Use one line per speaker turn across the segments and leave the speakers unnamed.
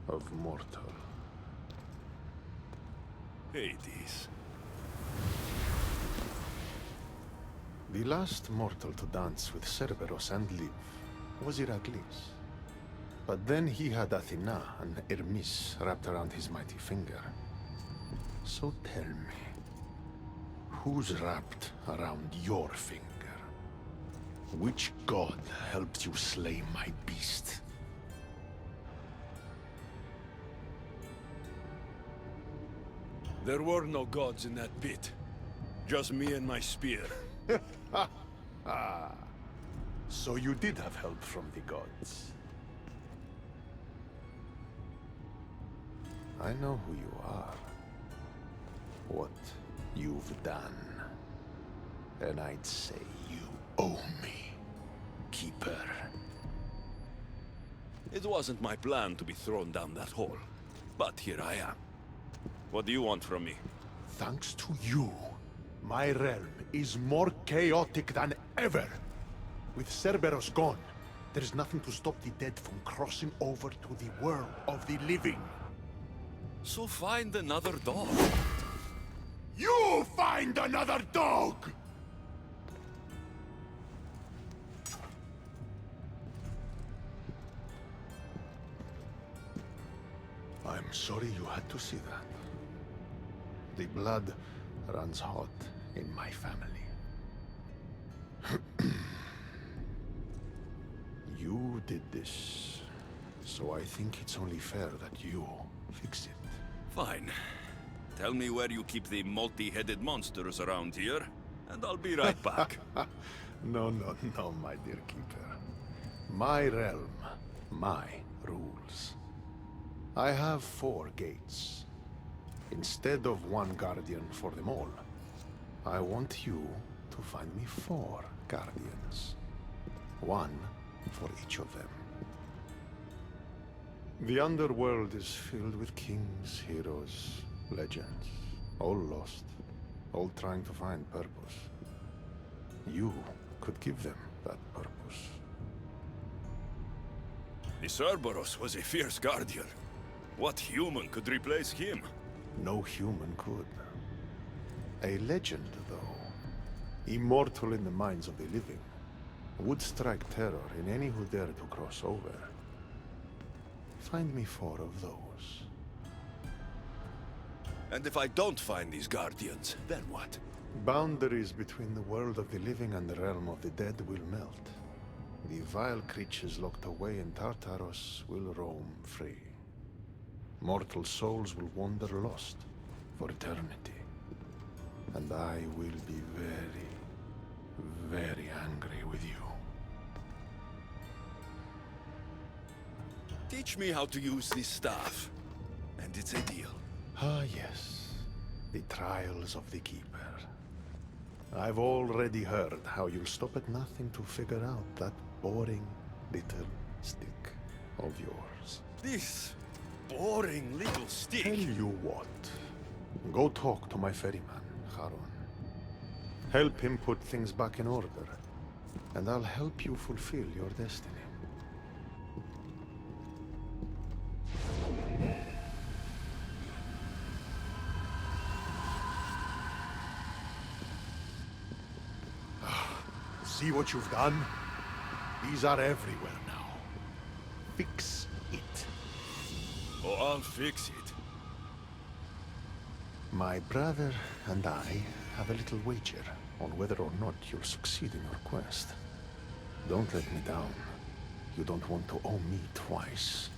of mortal.
Hades.
The last mortal to dance with Cerberus and live was Heracles. But then he had Athena and Hermes wrapped around his mighty finger. So tell me, who's wrapped around your finger? Which god helped you slay my beast?
There were no gods in that pit. Just me and my spear.
So you did have help from the gods. I know who you are. What you've done. And I'd say you owe me, Keeper.
It wasn't my plan to be thrown down that hole. But here I am. What do you want from me?
Thanks to you, my realm is more chaotic than ever. With Cerberus gone, there's nothing to stop the dead from crossing over to the world of the living.
So find another dog.
You find another dog! I'm sorry you had to see that. The blood runs hot in my family. You did this, so I think it's only fair that you fix it.
Fine. Tell me where you keep the multi-headed monsters around here, and I'll be right back.
No, my dear Keeper. My realm, my rules. I have 4 gates. Instead of 1 guardian for them all, I want you to find me 4 guardians. 1 for each of them. The underworld is filled with kings, heroes, legends. All lost. All trying to find purpose. You could give them that purpose.
The Cerberus was a fierce guardian. What human could replace him?
No human could. A legend, though. Immortal in the minds of the living. Would strike terror in any who dare to cross over. Find me 4 of those.
And if I don't find these guardians, then what?
Boundaries between the world of the living and the realm of the dead will melt. The vile creatures locked away in Tartarus will roam free. Mortal souls will wander lost for eternity. And I will be very, very angry with you.
Teach me how to use this staff, and it's a deal.
Ah, yes. The trials of the Keeper. I've already heard how you'll stop at nothing to figure out that boring little stick of yours.
This boring little stick.
Tell you what. Go talk to my ferryman, Charon. Help him put things back in order, and I'll help you fulfill your destiny. See what you've done? These are everywhere now. Fix it.
Oh, I'll fix it.
My brother and I have a little wager on whether or not you'll succeed in your quest. Don't let me down. You don't want to owe me twice.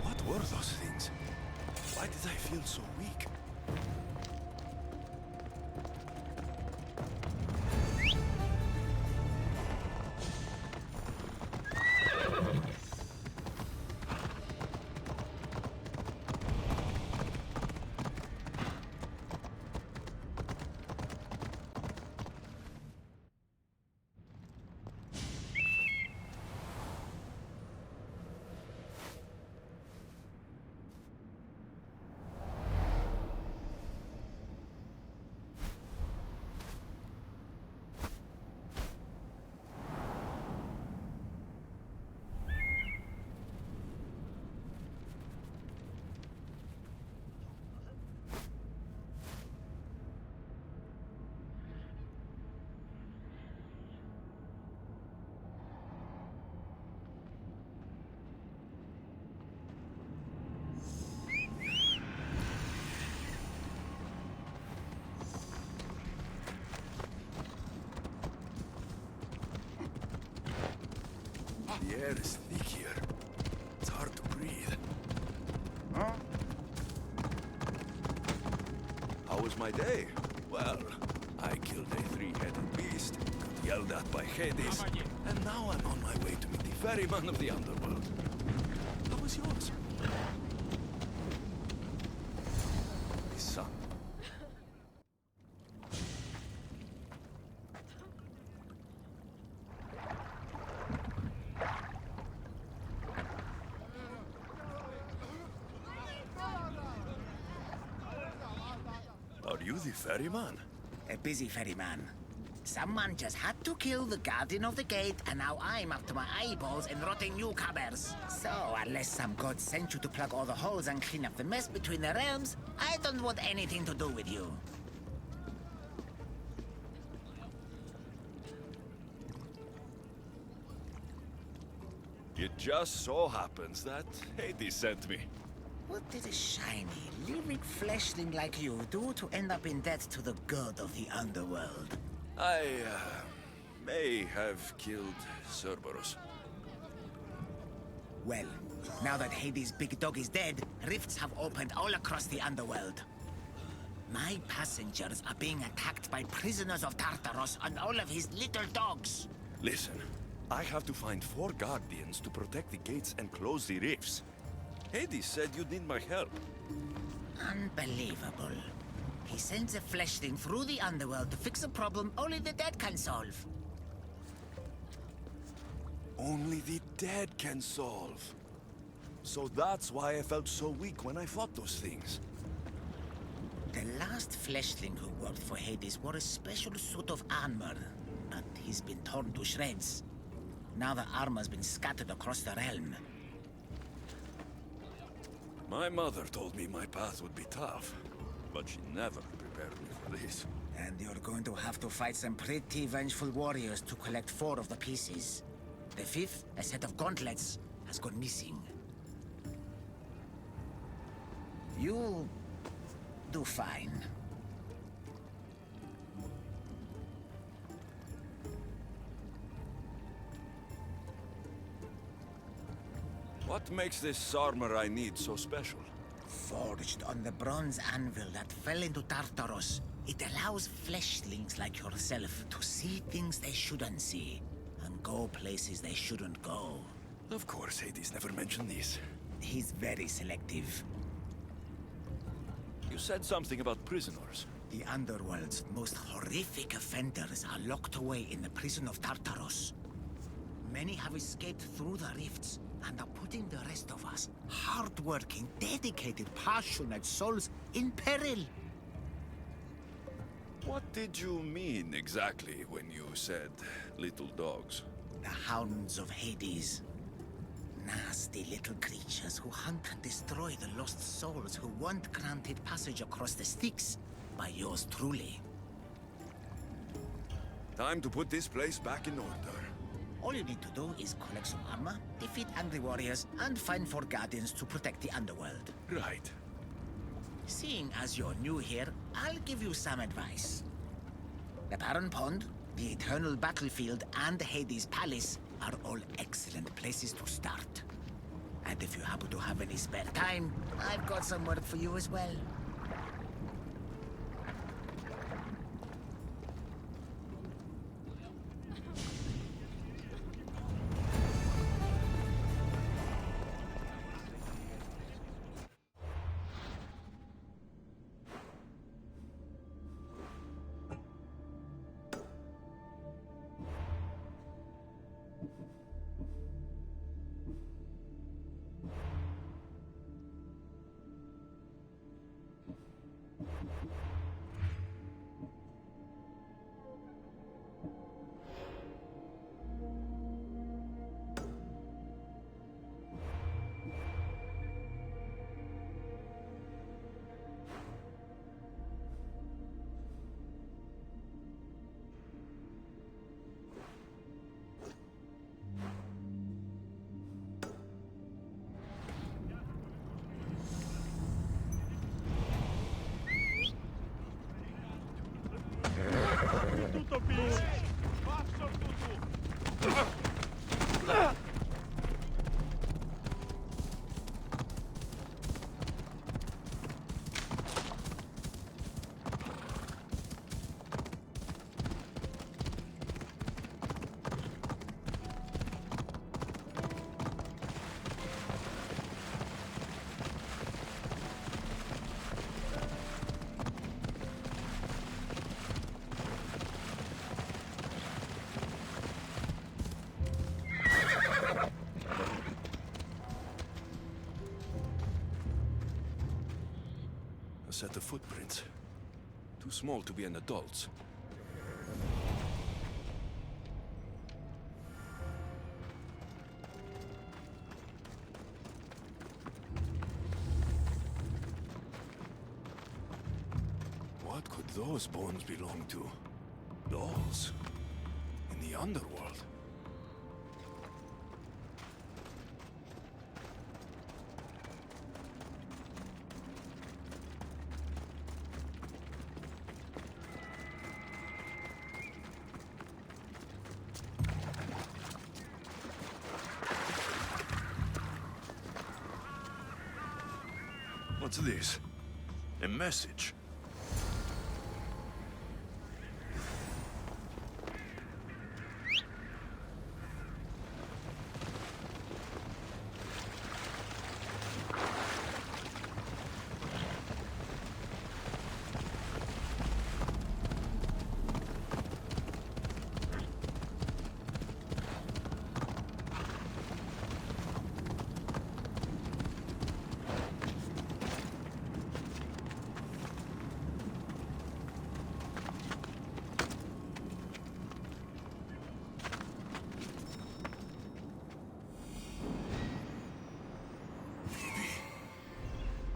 What were those things? Why did I feel so weak? The air is thick here. It's hard to breathe. How was my day? Well, I killed a three-headed beast, got yelled at by Hades, and now I'm on my way to meet the Ferryman of the underworld. How was yours? The sun. Are you the ferryman?
A busy ferryman. Someone just had to kill the guardian of the gate, and now I'm up to my eyeballs in rotting newcomers. So, unless some god sent you to plug all the holes and clean up the mess between the realms, I don't want anything to do with you.
It just so happens that Hades sent me.
What did a shiny, living fleshling like you do to end up in debt to the god of the underworld?
I may have killed Cerberus.
Well, now that Hades' big dog is dead, rifts have opened all across the underworld. My passengers are being attacked by prisoners of Tartaros and all of his little dogs.
Listen, I have to find 4 guardians to protect the gates and close the rifts. Hades said you'd need my help.
Unbelievable. He sends a fleshling through the underworld to fix a problem only the dead can solve.
Only the dead can solve. So that's why I felt so weak when I fought those things.
The last fleshling who worked for Hades wore a special suit of armor, but he's been torn to shreds. Now the armor's been scattered across the realm.
My mother told me my path would be tough, but she never prepared me for this.
And you're going to have to fight some pretty vengeful warriors to collect 4 of the pieces. The 5th, a set of gauntlets, has gone missing. You'll do fine.
What makes this armor I need so special?
Forged on the bronze anvil that fell into Tartaros, it allows fleshlings like yourself to see things they shouldn't see, and go places they shouldn't go.
Of course, Hades never mentioned these.
He's very selective.
You said something about prisoners.
The underworld's most horrific offenders are locked away in the prison of Tartaros. Many have escaped through the rifts, and are putting the rest of us, hard-working, dedicated, passionate souls, in peril.
What did you mean exactly when you said little dogs?
The hounds of Hades. Nasty little creatures who hunt and destroy the lost souls who weren't granted passage across the Styx by yours truly.
Time to put this place back in order.
All you need to do is collect some armor, defeat angry warriors, and find 4 guardians to protect the underworld.
Right.
Seeing as you're new here, I'll give you some advice. The Barren Pond, the Eternal Battlefield, and Hades Palace are all excellent places to start. And if you happen to have any spare time, I've got some work for you as well.
A set of footprints. Too small to be an adult's. What could those bones belong to? Dolls? In the underworld? What's this? A message?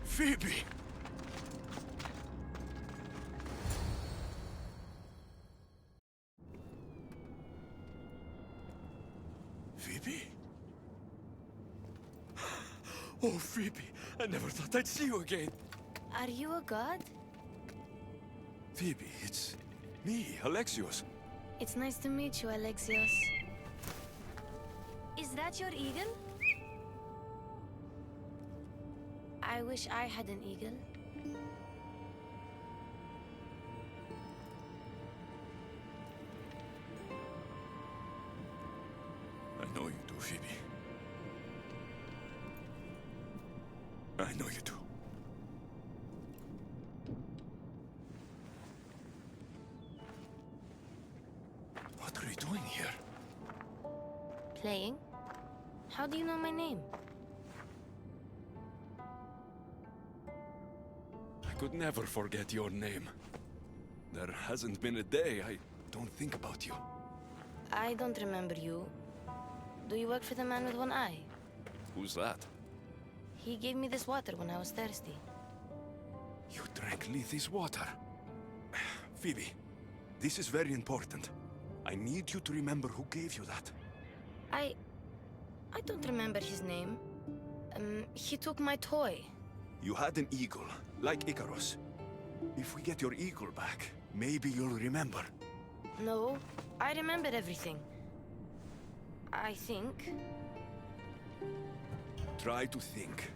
Phoebe! Phoebe? Oh, Phoebe, I never thought I'd see you again.
Are you a god?
Phoebe, it's me, Alexios.
It's nice to meet you, Alexios. Is that your eagle? I wish I had an eagle.
I know you do, Phoebe. I know you do. What are you doing here?
Playing? How do you know my name?
I could never forget your name. There hasn't been a day I don't think about you.
I don't remember you. Do you work for the man with one eye?
Who's that?
He gave me this water when I was thirsty.
You drank Lease's water. Phoebe, this is very important. I need you to remember who gave you that.
I don't remember his name. He took my toy.
You had an eagle, like Icarus. If we get your eagle back, maybe you'll remember.
No, I remember everything. I think.
Try to think.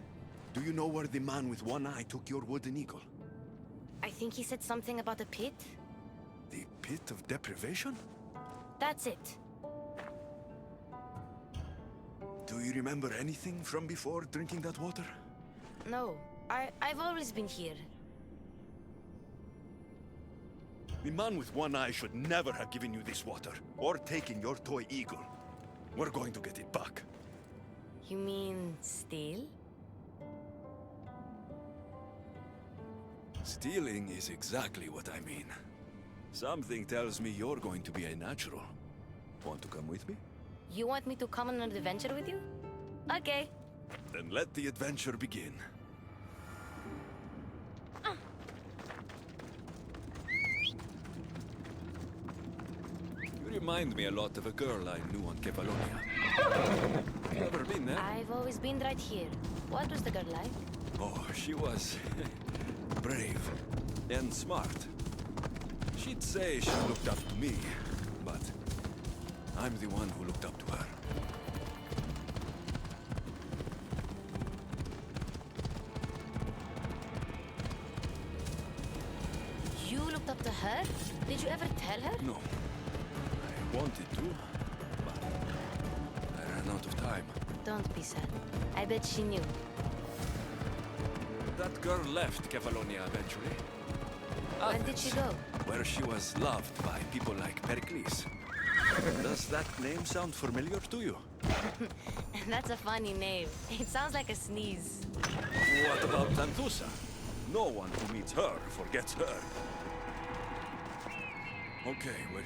Do you know where the man with one eye took your wooden eagle?
I think he said something about a pit.
The pit of deprivation?
That's it.
Do you remember anything from before drinking that water?
No, I've always been here.
The man with one eye should never have given you this water, or taken your toy eagle. We're going to get it back.
You mean steal?
Stealing is exactly what I mean. Something tells me you're going to be a natural. Want to come with me?
You want me to come on an adventure with you? Okay.
Then let the adventure begin. You remind me a lot of a girl I knew on Kefalonia. Ever been there?
I've always been right here. What was the girl like?
Oh, she was brave and smart. She'd say she looked up to me, but I'm the one who looked up to her.
You looked up to her? Did you ever tell her?
No. I wanted to, but I ran out of time.
Don't be sad. I bet she knew.
That girl left Kefalonia eventually.
Where did she go?
Where she was loved by people like Pericles. Does that name sound familiar to you?
That's a funny name. It sounds like a sneeze.
What about Tanthusa? No one who meets her forgets her. Okay, wait.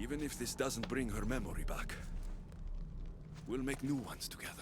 Even if this doesn't bring her memory back, we'll make new ones together.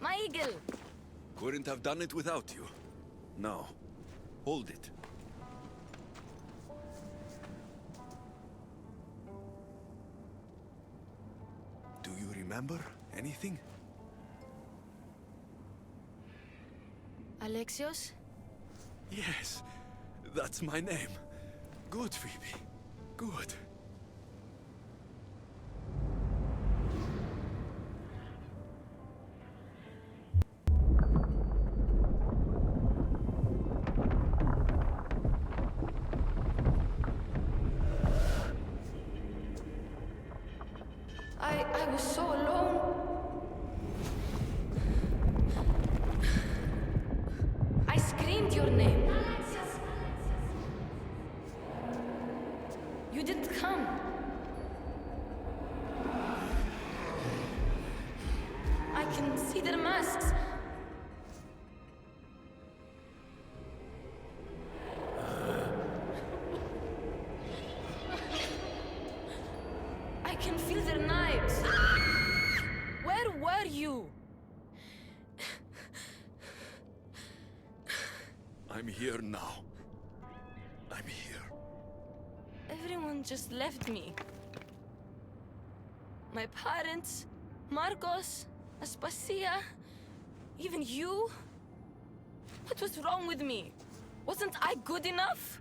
My eagle!
Couldn't have done it without you. Now, hold it. Do you remember anything?
Alexios?
Yes, that's my name. Good, Phoebe. Good.
I was so alone. I screamed your name. You didn't come. I can see their masks. I can feel their knives. Where were you?
I'm here now. I'm here.
Everyone just left me. My parents, Marcos, Aspasia, even you. What was wrong with me? Wasn't I good enough?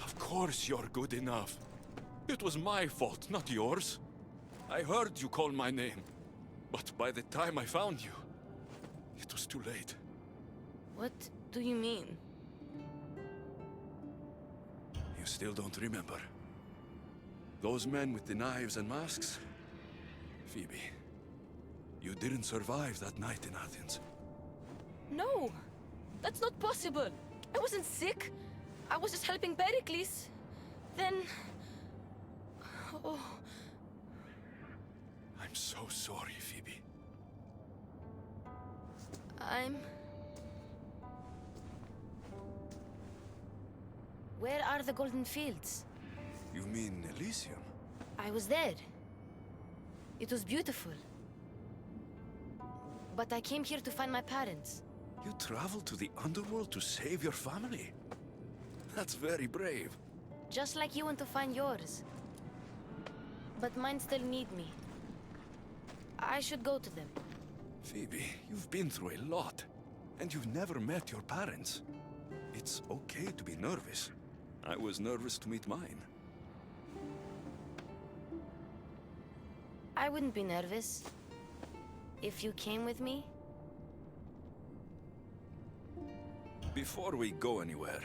Of course you're good enough. It was my fault, not yours. I heard you call my name. But by the time I found you, it was too late.
What do you mean?
You still don't remember. Those men with the knives and masks? Phoebe, you didn't survive that night in Athens.
No! That's not possible! I wasn't sick! I was just helping Pericles. Then... Oh...
I'm so sorry, Phoebe.
Where are the Golden Fields?
You mean Elysium?
I was there. It was beautiful. But I came here to find my parents.
You traveled to the underworld to save your family? That's very brave.
Just like you went to find yours. But mine still need me. I should go to them.
Phoebe, you've been through a lot. And you've never met your parents. It's okay to be nervous. I was nervous to meet mine.
I wouldn't be nervous. If you came with me.
Before we go anywhere,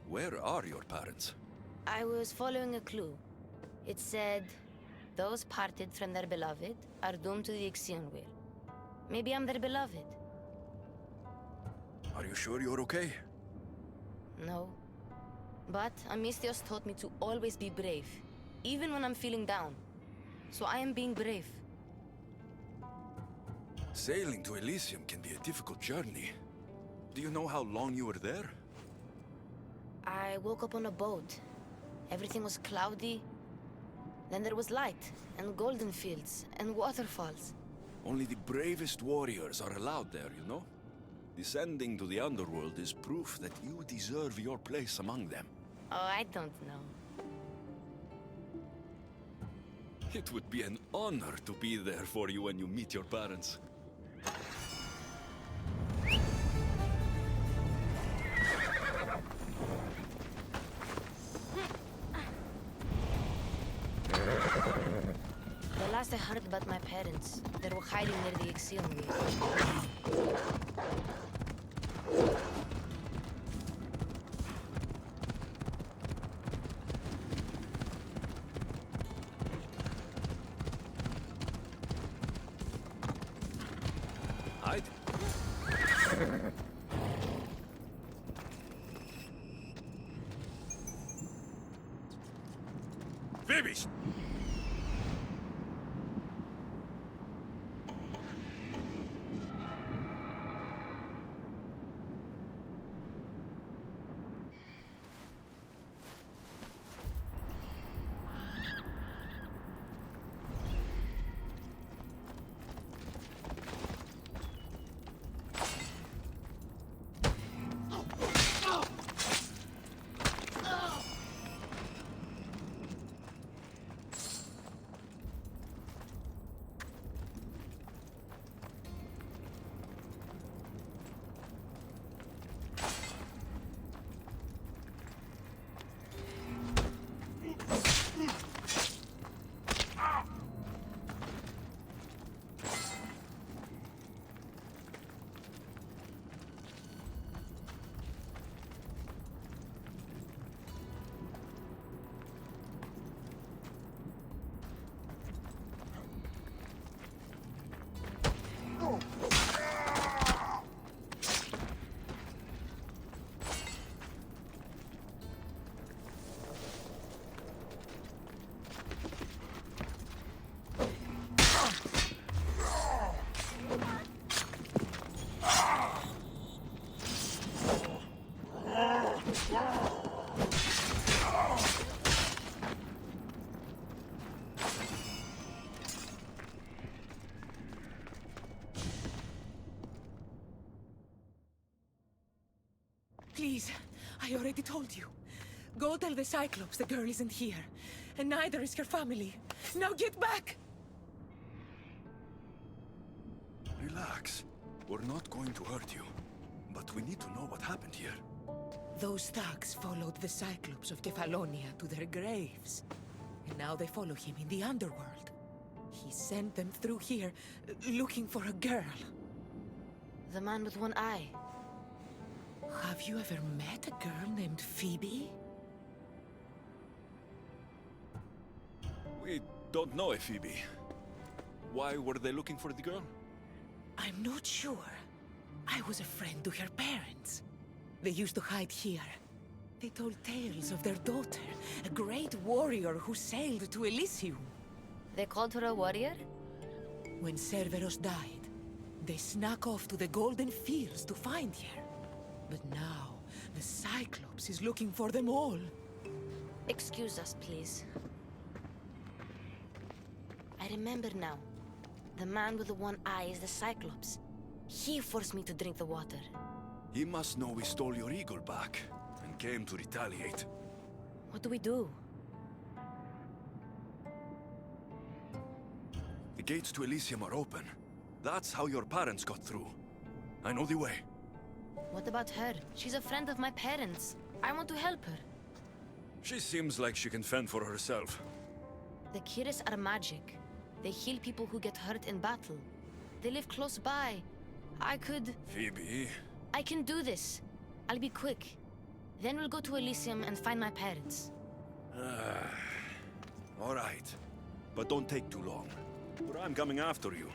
where are your parents?
I was following a clue. It said, those parted from their beloved are doomed to the Ixion wheel. Maybe I'm their beloved.
Are you sure you're okay?
No. But Amistios taught me to always be brave, even when I'm feeling down. So I am being brave.
Sailing to Elysium can be a difficult journey. Do you know how long you were there?
I woke up on a boat. Everything was cloudy. Then there was light, and golden fields, and waterfalls.
Only the bravest warriors are allowed there, you know? Descending to the underworld is proof that you deserve your place among them.
Oh, I don't know.
It would be an honor to be there for you when you meet your parents.
The last I heard about my parents, they were hiding near the Ixion wheel.
Hide? Phoebe!
Please, I already told you. Go tell the Cyclops the girl isn't here. And neither is her family. Now get back!
Relax. We're not going to hurt you. But we need to know what happened here.
Those thugs followed the Cyclops of Kefalonia to their graves. And now they follow him in the underworld. He sent them through here, looking for a girl.
The man with one eye.
Have you ever met a girl named Phoebe?
We don't know, Phoebe. Why were they looking for the girl?
I'm not sure. I was a friend to her parents. They used to hide here. They told tales of their daughter, a great warrior who sailed to Elysium.
They called her a warrior?
When Cerberus died, they snuck off to the Golden Fields to find her. But now, the Cyclops is looking for them all.
Excuse us, please. I remember now. The man with the one eye is the Cyclops. He forced me to drink the water.
He must know we stole your eagle back, and came to retaliate.
What do we do?
The gates to Elysium are open. That's how your parents got through. I know the way.
What about her? She's a friend of my parents. I want to help her.
She seems like she can fend for herself.
The Kiris are magic. They heal people who get hurt in battle. They live close by. I can do this. I'll be quick. Then we'll go to Elysium and find my parents.
All right. But don't take too long, or I'm coming after you.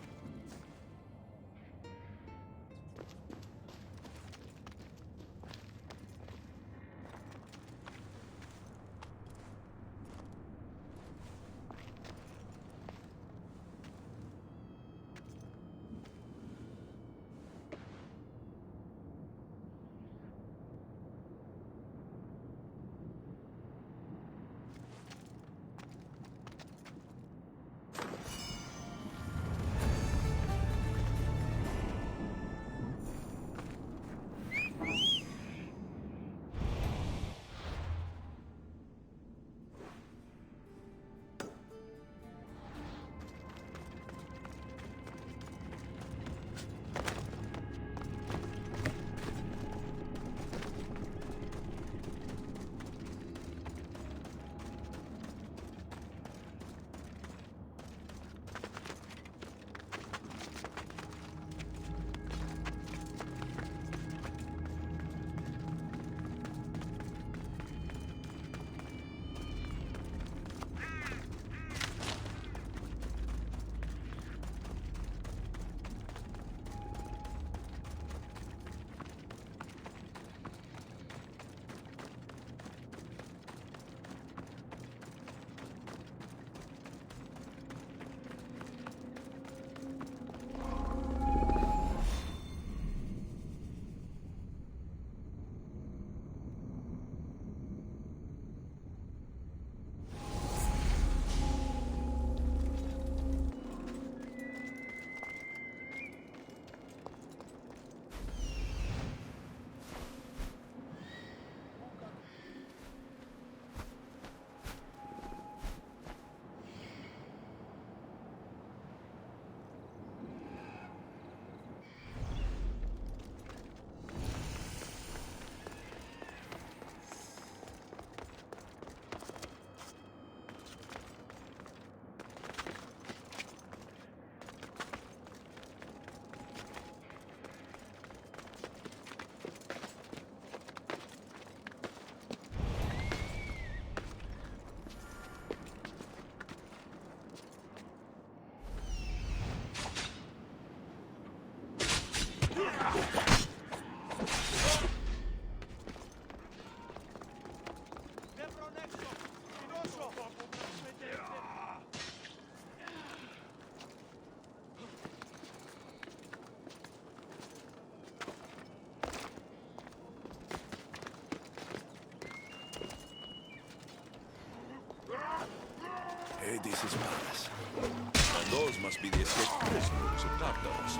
Hades' palace. And those must be the escaped prisoners of Tartarus.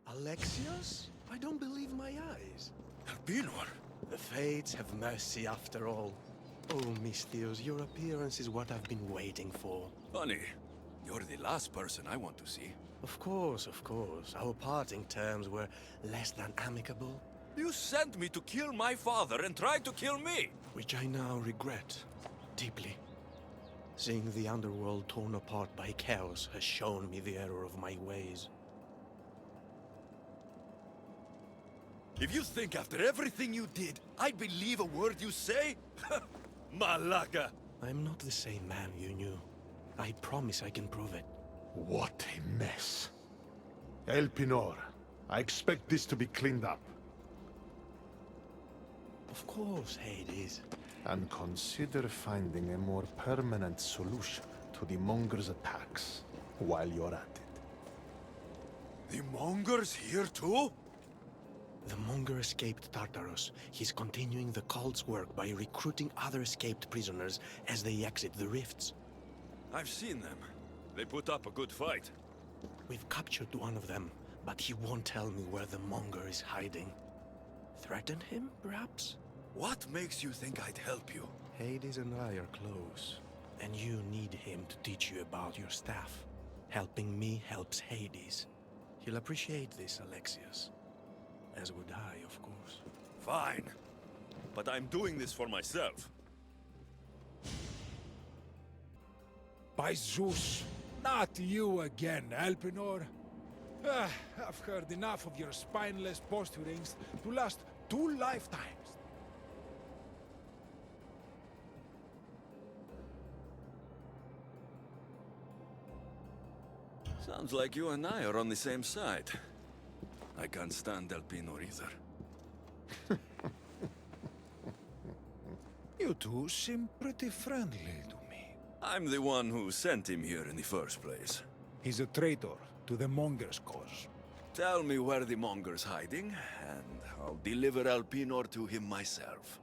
Alexios? I don't believe my eyes.
Elpinor?
The fates have mercy after all. Oh, Misthios, your appearance is what I've been waiting for.
Honey, you're the last person I want to see.
Of course, of course. Our parting terms were less than amicable,
You sent me to kill my father and tried to kill me!
which I now regret deeply. Seeing the underworld torn apart by chaos has shown me the error of my ways.
If you think after everything you did, I'd believe a word you say? Malaga!
I'm not the same man you knew. I promise I can prove it.
What a mess. Elpinor, I expect this to be cleaned up.
Of course, Hades.
And consider finding a more permanent solution to the Monger's attacks while you're at it.
The Mongers here too?
The Monger escaped Tartarus. He's continuing the cult's work by recruiting other escaped prisoners as they exit the rifts.
I've seen them. They put up a good fight.
We've captured one of them, but he won't tell me where the Monger is hiding. Threaten him, perhaps?
What makes you think I'd help you?
Hades and I are close, and you need him to teach you about your staff. Helping me helps Hades. He'll appreciate this, Alexios. As would I, of course.
Fine. But I'm doing this for myself.
By Zeus, not you again, Elpinor. I've heard enough of your spineless posturings to last 2 lifetimes.
Sounds like you and I are on the same side. I can't stand Elpinor either.
You two seem pretty friendly to me.
I'm the one who sent him here in the first place.
He's a traitor to the Monger's cause.
Tell me where the Monger's hiding, and I'll deliver Elpinor to him myself.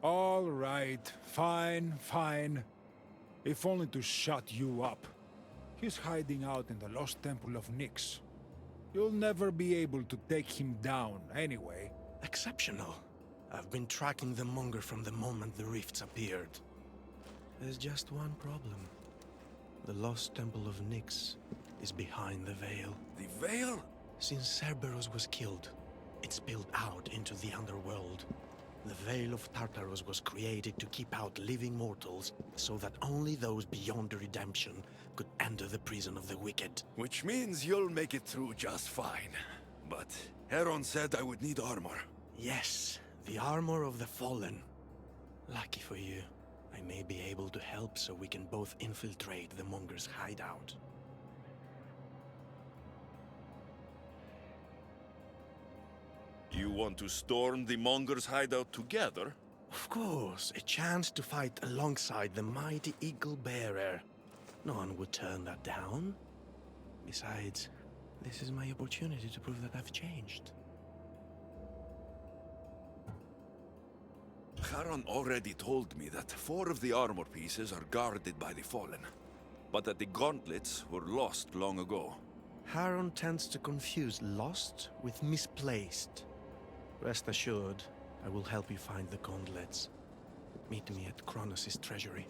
All right, fine, fine. If only to shut you up. He's hiding out in the lost temple of Nyx. You'll never be able to take him down, anyway.
Exceptional. I've been tracking the Monger from the moment the rifts appeared. There's just one problem. The lost temple of Nyx is behind the veil.
The veil?
Since Cerberus was killed, it spilled out into the underworld. The Veil of Tartarus was created to keep out living mortals, so that only those beyond redemption could enter the prison of the wicked.
Which means you'll make it through just fine. But Heron said I would need armor.
Yes, the armor of the fallen. Lucky for you, I may be able to help so we can both infiltrate the Monger's hideout.
You want to storm the Monger's hideout together?
Of course, a chance to fight alongside the mighty Eagle Bearer. No one would turn that down. Besides, this is my opportunity to prove that I've changed.
Charon already told me that 4 of the armor pieces are guarded by the Fallen, but that the gauntlets were lost long ago.
Haron tends to confuse lost with misplaced. Rest assured, I will help you find the gauntlets. Meet me at Kronos' treasury.